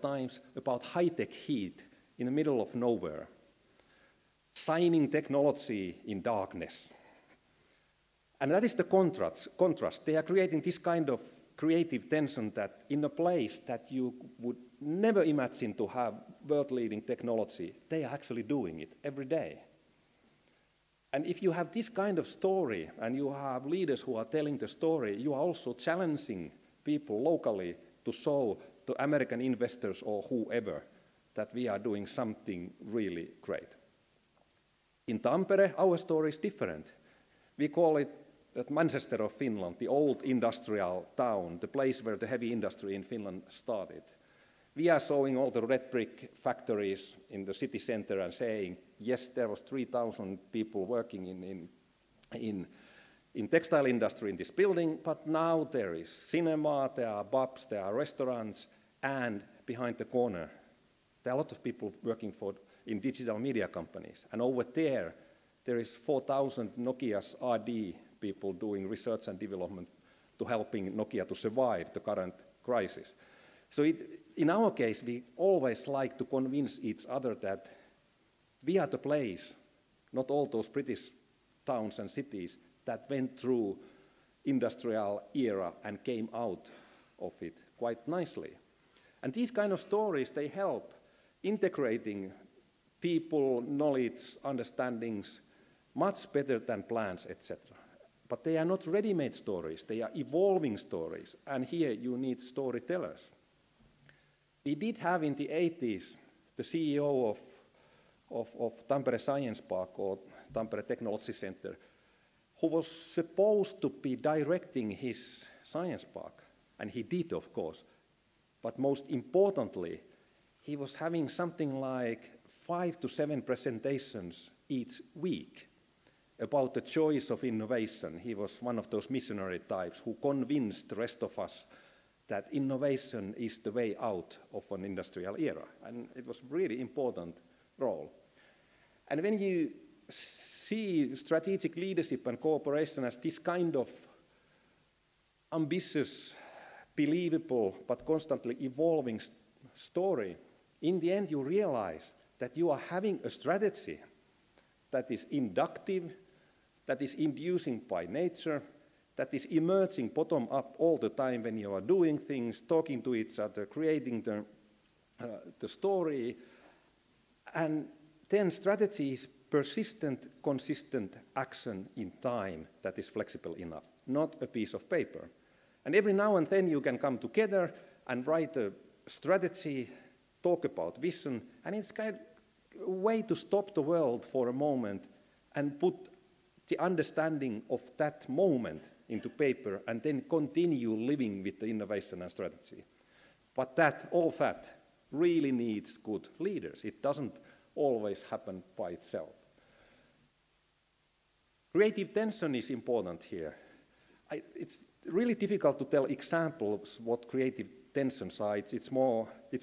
times about high-tech heat in the middle of nowhere, shining technology in darkness. And that is the contrast. They are creating this kind of creative tension that in a place that you would never imagine to have world-leading technology, they are actually doing it every day. And if you have this kind of story and you have leaders who are telling the story, you are also challenging people locally to show to American investors or whoever that we are doing something really great. In Tampere, our story is different. We call it Manchester of Finland, the old industrial town, the place where the heavy industry in Finland started. We are showing all the red brick factories in the city center and saying, yes, there was 3,000 people working in textile industry in this building, but now there is cinema, there are pubs, there are restaurants, and behind the corner, there are a lot of people working in digital media companies. And over there is 4,000 Nokia's R&D people doing research and development to helping Nokia to survive the current crisis. So in our case, we always like to convince each other that we are the place, not all those British towns and cities that went through industrial era and came out of it quite nicely. And these kind of stories, they help integrating people, knowledge, understandings much better than plans, etc. But they are not ready-made stories, they are evolving stories, and here you need storytellers. We did have in the 80s the CEO of Tampere Science Park or Tampere Technology Center, who was supposed to be directing his science park, and he did, of course. But most importantly, he was having something like 5 to 7 presentations each week about the choice of innovation. He was one of those missionary types who convinced the rest of us that innovation is the way out of an industrial era. And it was a really important role. And when you see strategic leadership and cooperation as this kind of ambitious, believable, but constantly evolving story, in the end you realize that you are having a strategy that is inductive, that is inducing by nature, that is emerging bottom up all the time when you are doing things, talking to each other, creating the story. And then strategy is persistent, consistent action in time that is flexible enough, not a piece of paper. And every now and then you can come together and write a strategy, talk about vision, and it's kind of a way to stop the world for a moment and put the understanding of that moment into paper and then continue living with the innovation and strategy. But all that really needs good leaders. It doesn't always happen by itself. Creative tension is important here. It's really difficult to tell examples what creative tensions are. It's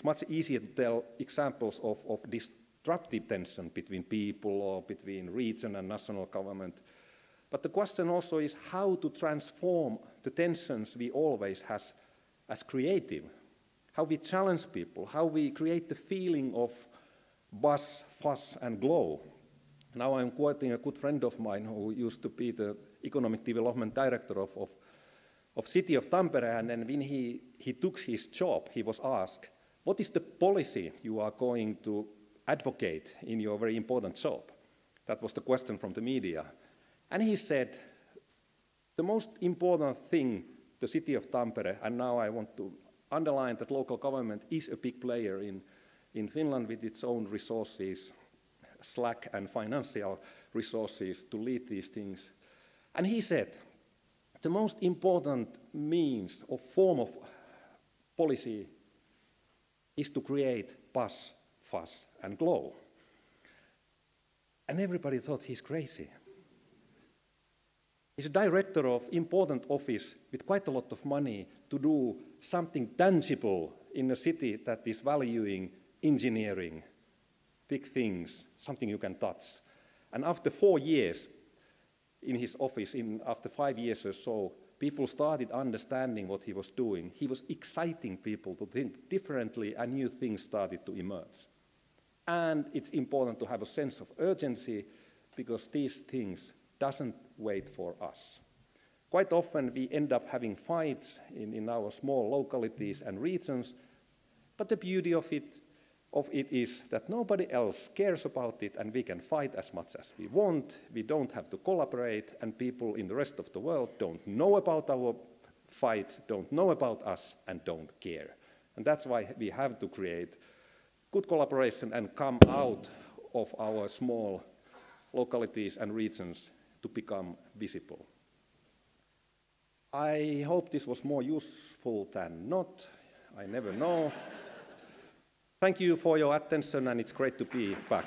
much easier to tell examples of disruptive tension between people or between region and national government. But the question also is how to transform the tensions we always have as creative, how we challenge people, how we create the feeling of buzz, fuss, and glow. Now I'm quoting a good friend of mine who used to be the economic development director of city of Tampere, and then when he took his job, he was asked, what is the policy you are going to advocate in your very important job? That was the question from the media. And he said, the most important thing, the city of Tampere, and now I want to underline that local government is a big player in Finland with its own resources, slack and financial resources to lead these things. And he said, the most important means or form of policy is to create buzz, fuss, and glow. And everybody thought he's crazy. He's a director of important office with quite a lot of money to do something tangible in a city that is valuing engineering, big things, something you can touch. And after 4 years in his office, after 5 years or so, people started understanding what he was doing. He was exciting people to think differently, and new things started to emerge. And it's important to have a sense of urgency, because these things doesn't wait for us. Quite often we end up having fights in our small localities and regions, but the beauty of it is that nobody else cares about it, and we can fight as much as we want. We don't have to collaborate, and people in the rest of the world don't know about our fights, don't know about us, and don't care. And that's why we have to create good collaboration and come out of our small localities and regions to become visible. I hope this was more useful than not. I never know. Thank you for your attention, and it's great to be back.